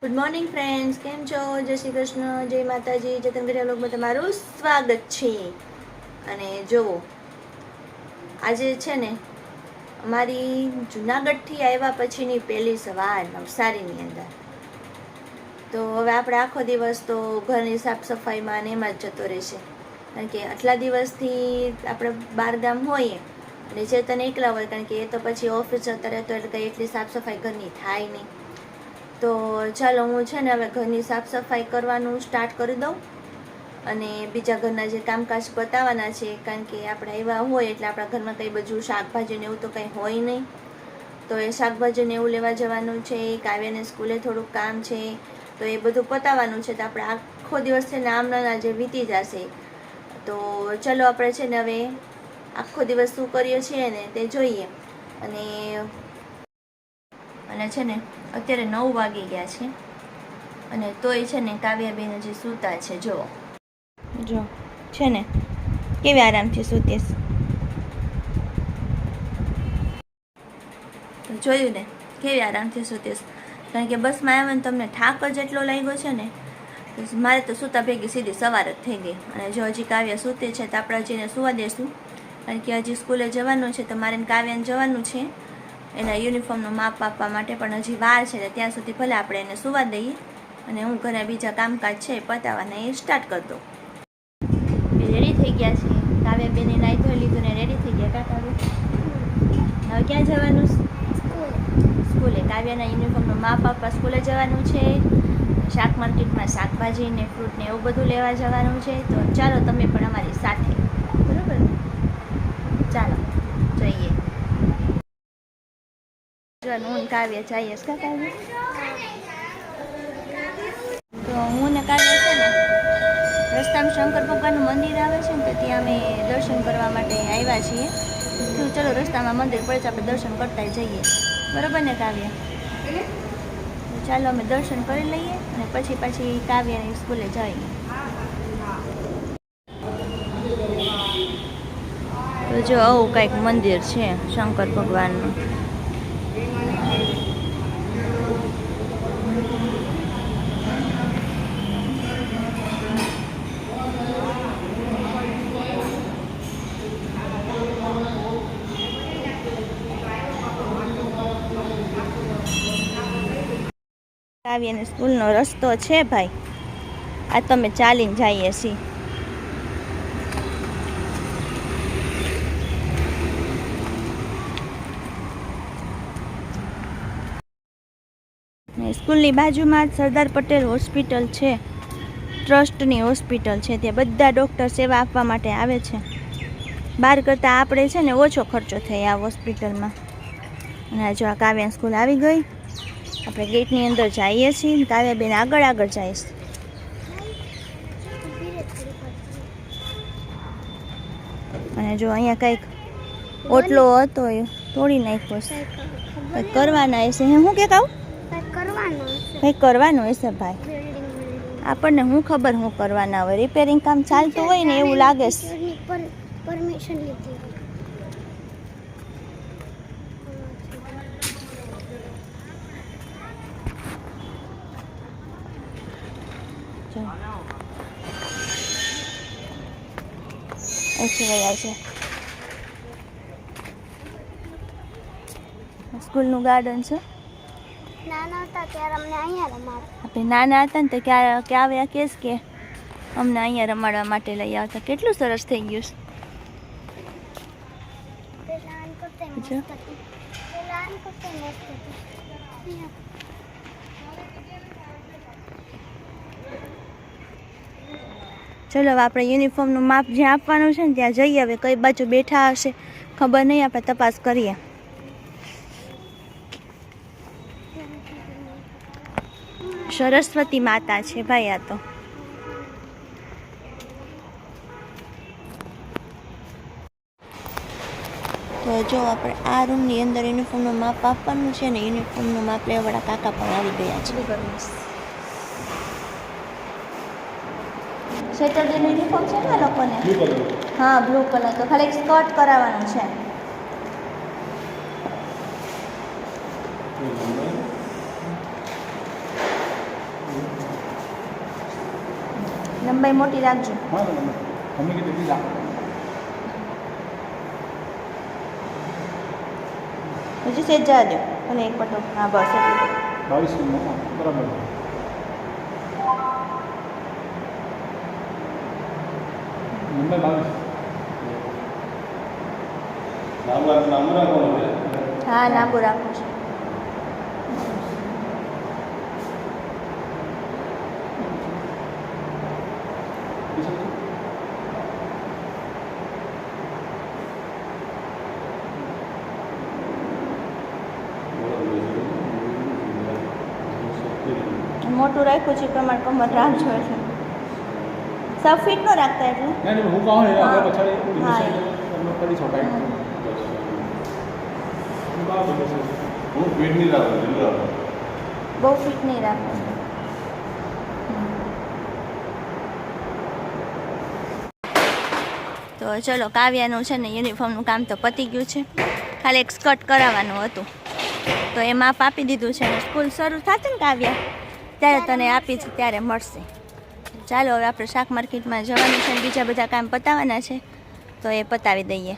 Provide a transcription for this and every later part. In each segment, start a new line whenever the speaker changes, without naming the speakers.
Good morning friends, કેમ છો? જય શ્રી કૃષ્ણ, જય માતાજી, ચેતનગઢિયા વ્લોગમાં તમારું સ્વાગત છે. અને જુઓ, આજે છે ને અમારી જુનાગઢથી આવ્યા પછીની પહેલી સવાર નવસારીની અંદર. તો હવે આપણે આખો દિવસ તો ઘરની સાફ સફાઈમાં ને એમાં જ જતો રહેશે, કારણ કે આટલા દિવસથી આપણે બહારગામ હોઈએ અને ચેતન એકલા હોય, કારણ કે એ તો પછી ઓફિસ જતા રહેતો એટલે કંઈ એટલી સાફ સફાઈ ઘરની થાય નહીં. તો ચાલો હું છે ને હવે ઘરની સાફ સફાઈ કરવાનું સ્ટાર્ટ કરી દઉં અને બીજા ઘરના જે કામકાજ બતાવવાના છે, કારણ કે આપણે આવ્યા હોય એટલે આપણા ઘરમાં કંઈ બધું શાકભાજી ને એવું તો કંઈ હોય નહીં. તો એ શાકભાજીને એવું લેવા જવાનું છે, કાવ્યાને સ્કૂલે થોડુંક કામ છે, તો એ બધું પતાવવાનું છે. તો આપણે આખો દિવસ છે ને આમના જે વીતી જશે. તો ચલો આપણે છે ને હવે આખો દિવસ શું કરીએ છીએ ને તે જોઈએ. અને છે ને અત્યારે 9 વાગી ગયા છે અને તોય છે ને કાવ્યાબેન હજી સૂતા છે. જો છે ને કેવી આરામથી સૂતીશ. જોયું ને કેવી આરામથી સૂતીશ, કારણ કે બસમાં આવ્યા ને તમને થાક જ એટલો લાગ્યો છે ને, મારે તો સૂતા ભેગી સીધી સવાર જ થઈ ગઈ. અને જો હજી કાવ્યા સૂતે છે તો આપણે હજીને સુવા દઈશું, કારણ કે હજી સ્કૂલે જવાનું છે. તો મારે કાવ્યાને જવાનું છે એના યુનિફોર્મનું માપ આપવા માટે, પણ હજી વાર છે. ત્યાં સુધી ભલે આપણે એને સુવા દઈએ અને હું ઘરે બીજા કામકાજ છે પતાવવાના એ સ્ટાર્ટ કરી દઉં. રેડી થઈ ગયા છે કાવ્યાબેને, નાઈ ધોઈ લીધું ને રેડી થઈ ગયા. કાકા હવે ક્યાં જવાનું? સ્કૂલે. કાવ્યાના યુનિફોર્મનું માપ આપવા સ્કૂલે જવાનું છે. શાક માર્કેટમાં શાકભાજી ને ફ્રૂટ ને એવું બધું લેવા જવાનું છે. તો ચાલો તમે પણ અમારી સાથે, બરાબર? ચાલો જઈએ. હું કાવ્ય જઈએ કા કાવ્ય? તો હું ને કાવ્ય છે ને રસ્તામાં શંકર ભગવાનનું મંદિર આવે છે ને, તો ત્યાં અમે દર્શન કરવા માટે આવ્યા છીએ. તો ચલો રસ્તામાં મંદિર પડે તો આપણે દર્શન કરતા જઈએ, બરાબર ને કાવ્ય? ચાલો અમે દર્શન કરી લઈએ અને પછી કાવ્યની સ્કૂલે જઈએ. તો જો આવું કંઈક મંદિર છે શંકર ભગવાનનું. કાવ્યની સ્કૂલનો રસ્તો છે ભાઈ, આ તમે ચાલીને જઈએ છીએ. સ્કૂલની બાજુમાં સરદાર પટેલ હોસ્પિટલ છે, ટ્રસ્ટની હોસ્પિટલ છે. ત્યાં બધા ડૉક્ટર સેવા આપવા માટે આવે છે. બહાર કરતાં આપણે છે ને ઓછો ખર્ચો થાય આ હોસ્પિટલમાં. અને જો આ કાવ્યા સ્કૂલ આવી ગઈ, આપણે ગેટની અંદર જઈએ છીએ. કાવ્યાબેન આગળ જાય છે. અને જો અહીંયા કંઈક ઓટલો હતો એ તોડી નાખ્યો છે. કંઈક કરવાના હશે. હું કે કહું કંઈક કરવાનું હશે ભાઈ. આપણને શું ખબર શું કરવાના હોય. રિપેરિંગ કામ ચાલતું હોય ને એવું લાગે છે. પરમિશન લીધી. છે સ્કૂલનું ગાર્ડન છે. નાના હતા ત્યારે અમને અહીંયા રમાડતા. આપણે નાના હતા ને તો ક્યારે કહેશ કે અમને અહીંયા રમાડવા માટે લઈ આવતા. કેટલું સરસ થઈ ગયું છે. ચલો આપણે યુનિફોર્મનું માપ જ્યાં આપવાનું છે ને ત્યાં જઈએ. હવે કઈ બાજુ બેઠા હશે ખબર નહીં, આપણે તપાસ કરીએ. સરસ્વતી માતા છે ભાઈ આ તો. તો જો આપણે આ રૂમની અંદર યુનિફોર્મનું માપ આપવાનું છે ને, યુનિફોર્મનું માપ લેવાવાળા કાકા પણ આવી ગયા છે. સેટરડેનું યુનિફોર્મ છે ને લોકોને? હા, બ્લુ કલર. તો ખાલી સ્કર્ટ કરાવવાનું છે. લંબાઈ મોટી રાખજો.
હા મમ્મી કેટલી રાખો
હજી સેજ જવા દો અને એક પટો. હા બસ એટલું.
22 બરાબર. નંબર 22.
હા લાંબુ રાખવું છે. મોટું રાખ્યું છે પ્રમાણ કમર રાખજો એટલે 6 ફીટ નો રાખતા એટલે.
નહીં હું કહું ને
હા.
આપણે પછાડી
હા,
તમને કરી છો ટાઈટ
હું ફીટ નહીં રાખું
બહુ ફીટ નહીં રાખવું. તો ચલો કાવ્યાનું છે ને યુનિફોર્મનું કામ તો પતી ગયું છે. ખાલી એક સ્કર્ટ કરાવવાનું હતું તો એ માપ આપી દીધું છે. સ્કૂલ શરૂ થશે ને કાવ્યા ત્યારે તને આપી છે ત્યારે મળશે. ચાલો હવે આપણે શાક માર્કેટમાં જવાનું છે અને બીજા બધા કામ પતાવવાના છે તો એ પતાવી દઈએ.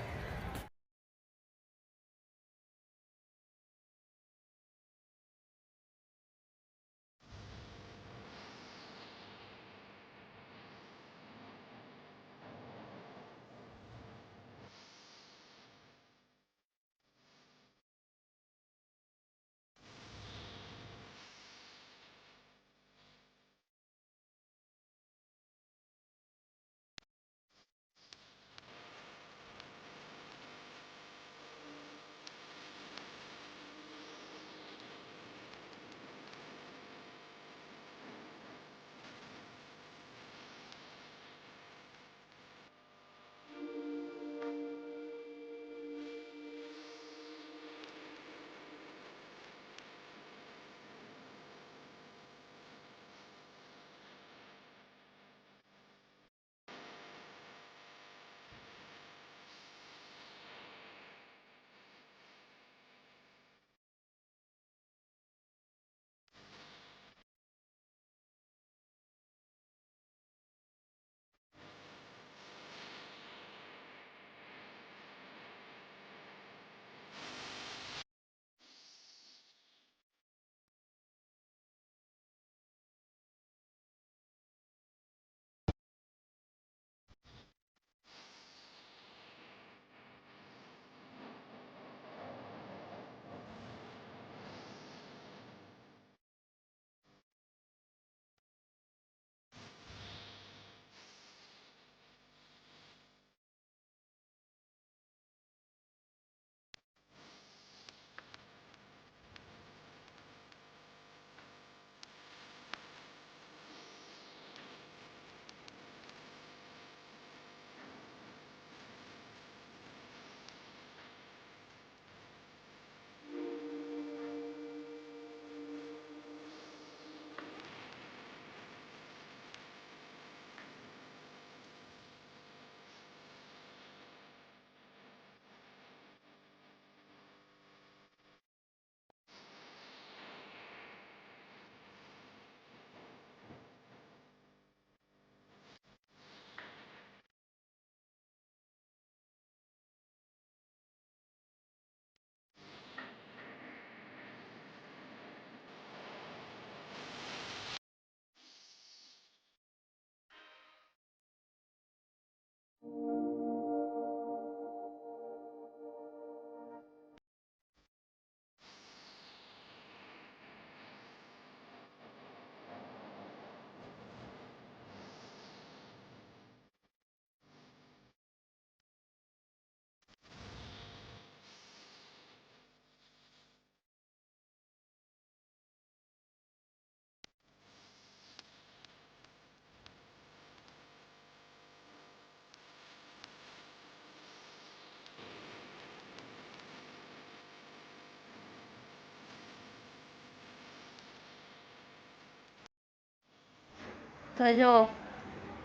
તો જો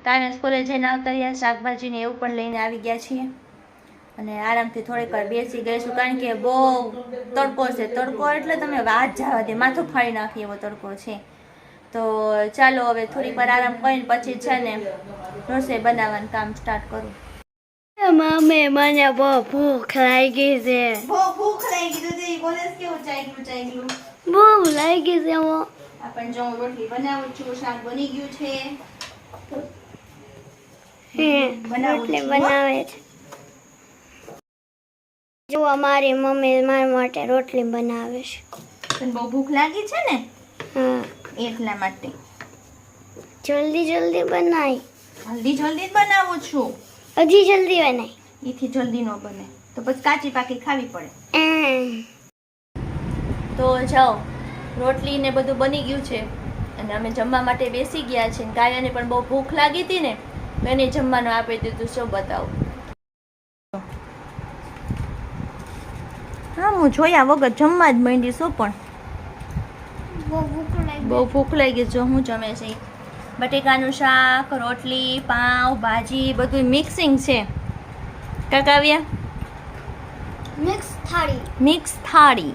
કાલે સ્કૂલે જઈને આવતા રહ્યા શાકભાજીને એવું પણ લઈને આવી ગયા છીએ અને આરામથી થોડીક વાર બેસી ગઈશું કારણ કે બહુ તડકો છે. તડકો એટલે તમે વાત જવા દે, માથું ફાડી નાખી એવો તડકો છે. તો ચાલો હવે થોડીક વાર આરામ કરીને પછી છે ને રસોઈ બનાવવાનું કામ સ્ટાર્ટ કરું.
મમ્મી મને બહુ ભૂખ લાગી છે.
બહુ ભૂખ લાગી દીધી. કોલેજ કેવું ચાલ્યું?
બહુ લાગી છે.
આ પણ જો હું રોટલી બનાવું છું, શાક બની ગયું છે.
રોટલી બનાવે છે. જો અમારી મમ્મી મારા માટે રોટલી બનાવે છે.
તને બહુ ભૂખ લાગી છે ને
હા,
એટલા માટે
જલ્દી જલ્દી બનાય.
જલ્દી જ બનાવું છું.
હજી જલ્દી બનાય.
એથી જલ્દી ન બને તો પછી કાચી પાકી ખાવી પડે. તો જાઓ, રોટલી ને બધું બની ગયું છે અને અમે જમવા માટે બેસી ગયા છે. કાયાને પણ બહુ ભૂખ લાગી હતી ને તો એને જમવાનું આપી દીધું. શું બતાવું? હા, હું જોયા વગર જમવા જ માંડી શું પણ બહુ ભૂખ લાગી. જો હું જમે છે બટેકાનું શાક, રોટલી, પાઉં ભાજી બધું મિક્સિંગ છે. કાકાવ્યા
મિક્સ થાળી.
મિક્સ થાળી.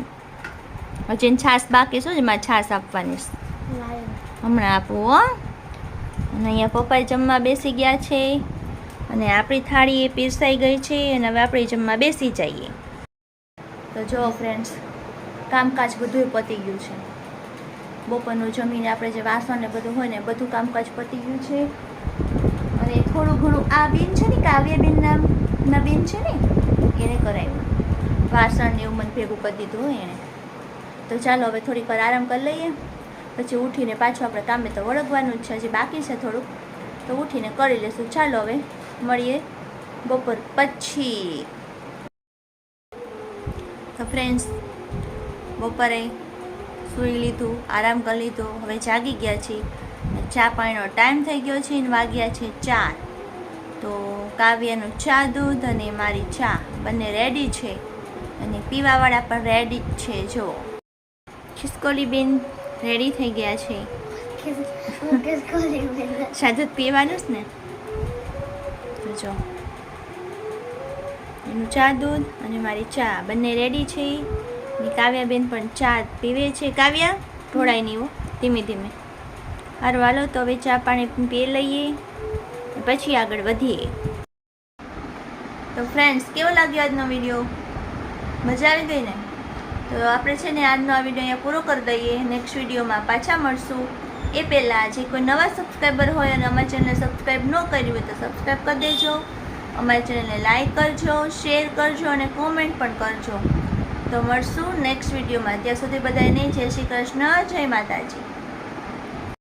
હજી છાશ બાકી શું છે? મારે છાશ આપવાની છે. હમણાં આપું હો. અને અહીંયા પપ્પા જમવા બેસી ગયા છે અને આપણી થાળી એ પીરસાઈ ગઈ છે અને હવે આપણે જમવા બેસી જઈએ. તો જો ફ્રેન્ડ્સ, કામકાજ બધું પતી ગયું છે. બપોરનું જમીને આપણે જે વાસણ ને બધું હોય ને બધું કામકાજ પતી ગયું છે. અને થોડું ઘણું આ બેન છે ને, કાવ્યાબેન ના બેન છે ને, એને કરાવ્યું વાસણ ને એવું મને ભેગું કરી દીધું હોય એને. તો ચાલો હવે થોડીક વાર આરામ કરી લઈએ, પછી ઉઠીને પાછું આપણે કામે તો વળગવાનું જ છે. હજી બાકી છે થોડુંક, તો ઉઠીને કરી લઈશું. ચાલો હવે મળીએ બપોર પછી. તો ફ્રેન્ડ્સ, બપોરે સૂઈ લીધું, આરામ કરી લીધો, હવે જાગી ગયા છીએ. ચા પાણીનો ટાઈમ થઈ ગયો છે અને વાગ્યા છે 4. તો કાવ્યાનું ચા દૂધ અને મારી ચા બંને રેડી છે અને પીવાવાળા પણ રેડી જ છે. જો ખિસકોલી બેન રેડી થઈ ગયા છે. શાદુ પીવાનું જ ને. તો જો એનું ચા દૂધ અને મારી ચા બંને રેડી છે. ને કાવ્યાબેન પણ ચા પીવે છે. કાવ્યા ઢોળાય નહીં હો, ધીમે ધીમે. સારું હાલો, તો હવે ચા પાણી પી લઈએ પછી આગળ વધીએ. તો ફ્રેન્ડ્સ, કેવો લાગ્યો આજનો વિડીયો? મજા આવી ગઈ ને? તો આપણે છે ને આજનો આ વિડીયો અહીંયા પૂરો કરી દઈએ. નેક્સ્ટ વિડીયોમાં પાછા મળશું. એ પહેલાં જે કોઈ નવા સબસ્ક્રાઈબર હોય અને અમારી ચેનલને સબસ્ક્રાઈબ ન કરી હોય તો સબસ્ક્રાઈબ કરી દેજો. અમારી ચેનલને લાઈક કરજો, શેર કરજો અને કોમેન્ટ પણ કરજો. તો મળશું નેક્સ્ટ વિડીયોમાં. ત્યાં સુધી બધાને જય શ્રી કૃષ્ણ, જય માતાજી.